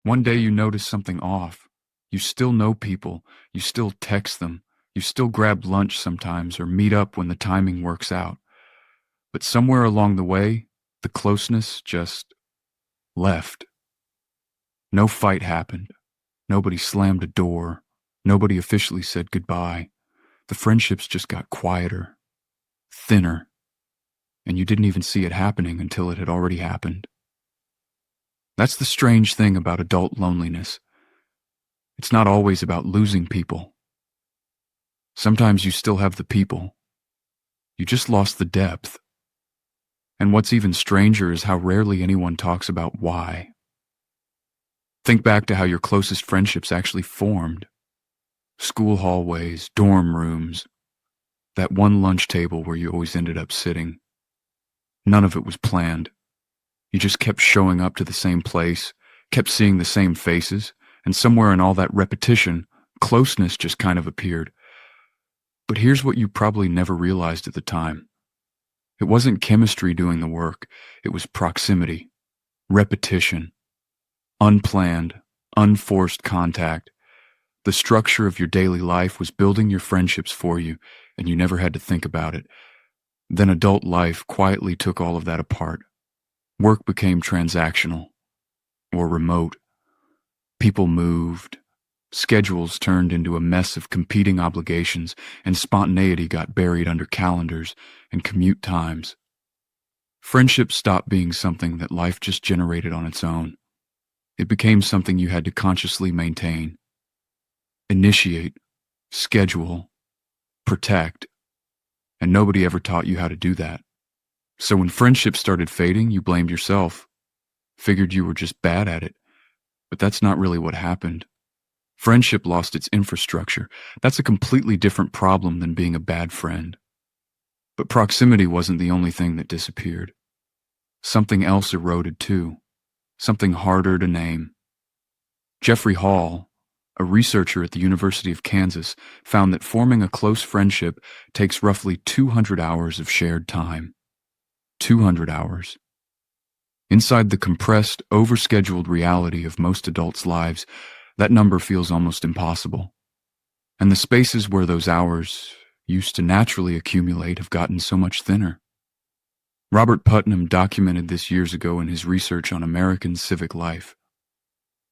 One day you notice something off. You still know people, you still text them, you still grab lunch sometimes or meet up when the timing works out. But somewhere along the way, the closeness just left. No fight happened. Nobody slammed a door. Nobody officially said goodbye. The friendships just got quieter, thinner, and you didn't even see it happening until it had already happened. That's the strange thing about adult loneliness. It's not always about losing people. Sometimes you still have the people. You just lost the depth. And what's even stranger is how rarely anyone talks about why. Think back to how your closest friendships actually formed. School hallways, dorm rooms, that one lunch table where you always ended up sitting. None of it was planned. You just kept showing up to the same place, kept seeing the same faces, and somewhere in all that repetition, closeness just kind of appeared. But here's what you probably never realized at the time. It wasn't chemistry doing the work, it was proximity, repetition, unplanned, unforced contact. The structure of your daily life was building your friendships for you, and you never had to think about it. Then adult life quietly took all of that apart. Work became transactional, or remote. People moved. Schedules turned into a mess of competing obligations, and spontaneity got buried under calendars and commute times. Friendship stopped being something that life just generated on its own. It became something you had to consciously maintain, initiate, schedule, protect, and nobody ever taught you how to do that. So when friendships started fading, you blamed yourself, figured you were just bad at it, but that's not really what happened. Friendship lost its infrastructure. That's a completely different problem than being a bad friend. But proximity wasn't the only thing that disappeared. Something else eroded too, something harder to name. Jeffrey Hall, a researcher at the University of Kansas, found that forming a close friendship takes roughly 200 hours of shared time. 200 hours. Inside the compressed, overscheduled reality of most adults' lives, that number feels almost impossible. And the spaces where those hours used to naturally accumulate have gotten so much thinner. Robert Putnam documented this years ago in his research on American civic life.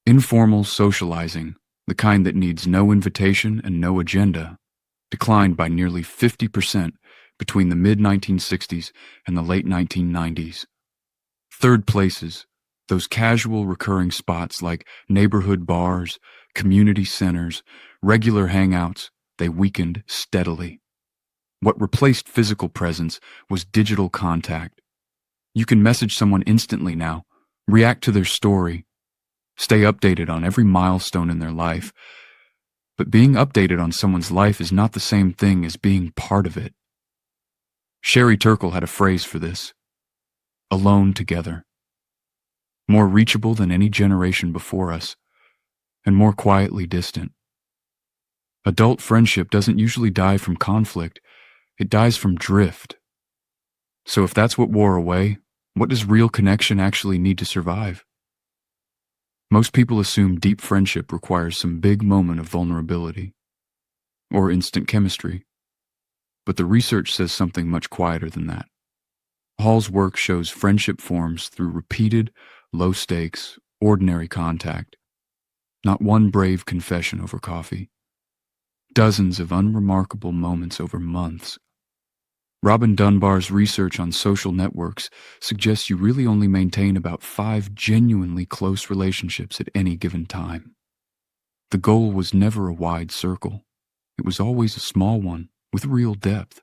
Informal socializing, the kind that needs no invitation and no agenda, declined by nearly 50% between the mid-1960s and the late 1990s. Third places, those casual recurring spots like neighborhood bars, community centers, regular hangouts, they weakened steadily. What replaced physical presence was digital contact. You can message someone instantly now, react to their story, stay updated on every milestone in their life. But being updated on someone's life is not the same thing as being part of it. Sherry Turkle had a phrase for this: alone together. More reachable than any generation before us, and more quietly distant. Adult friendship doesn't usually die from conflict, it dies from drift. So if that's what wore away, what does real connection actually need to survive? Most people assume deep friendship requires some big moment of vulnerability, or instant chemistry. But the research says something much quieter than that. Hall's work shows friendship forms through repeated, low-stakes, ordinary contact. Not one brave confession over coffee. Dozens of unremarkable moments over months. Robin Dunbar's research on social networks suggests you really only maintain about 5 genuinely close relationships at any given time. The goal was never a wide circle. It was always a small one with real depth.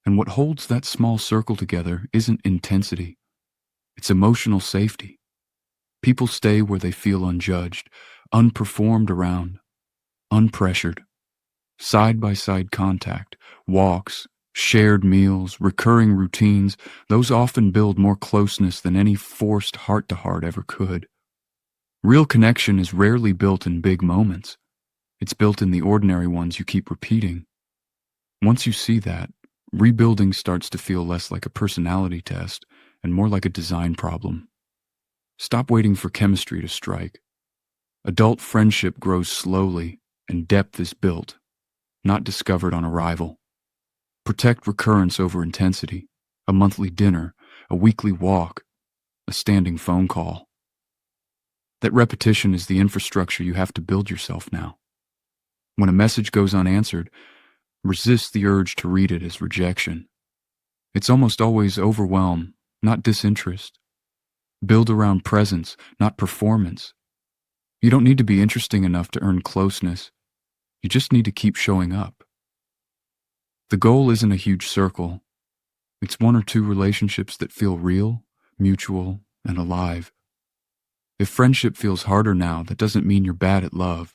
And what holds that small circle together isn't intensity. It's emotional safety. People stay where they feel unjudged, unperformed around, unpressured. Side-by-side contact, walks, shared meals, recurring routines, those often build more closeness than any forced heart-to-heart ever could. Real connection is rarely built in big moments. It's built in the ordinary ones you keep repeating. Once you see that, rebuilding starts to feel less like a personality test and more like a design problem. Stop waiting for chemistry to strike. Adult friendship grows slowly, and depth is built, not discovered on arrival. Protect recurrence over intensity, a monthly dinner, a weekly walk, a standing phone call. That repetition is the infrastructure you have to build yourself now. When a message goes unanswered, resist the urge to read it as rejection. It's almost always overwhelm, not disinterest. Build around presence, not performance. You don't need to be interesting enough to earn closeness. You just need to keep showing up. The goal isn't a huge circle. It's one or two relationships that feel real, mutual, and alive. If friendship feels harder now, that doesn't mean you're bad at love.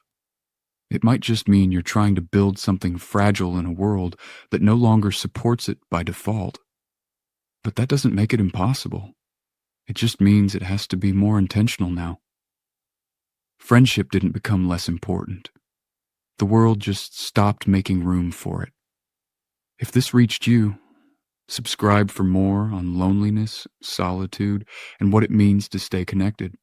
It might just mean you're trying to build something fragile in a world that no longer supports it by default. But that doesn't make it impossible. It just means it has to be more intentional now. Friendship didn't become less important. The world just stopped making room for it. If this reached you, subscribe for more on loneliness, solitude, and what it means to stay connected.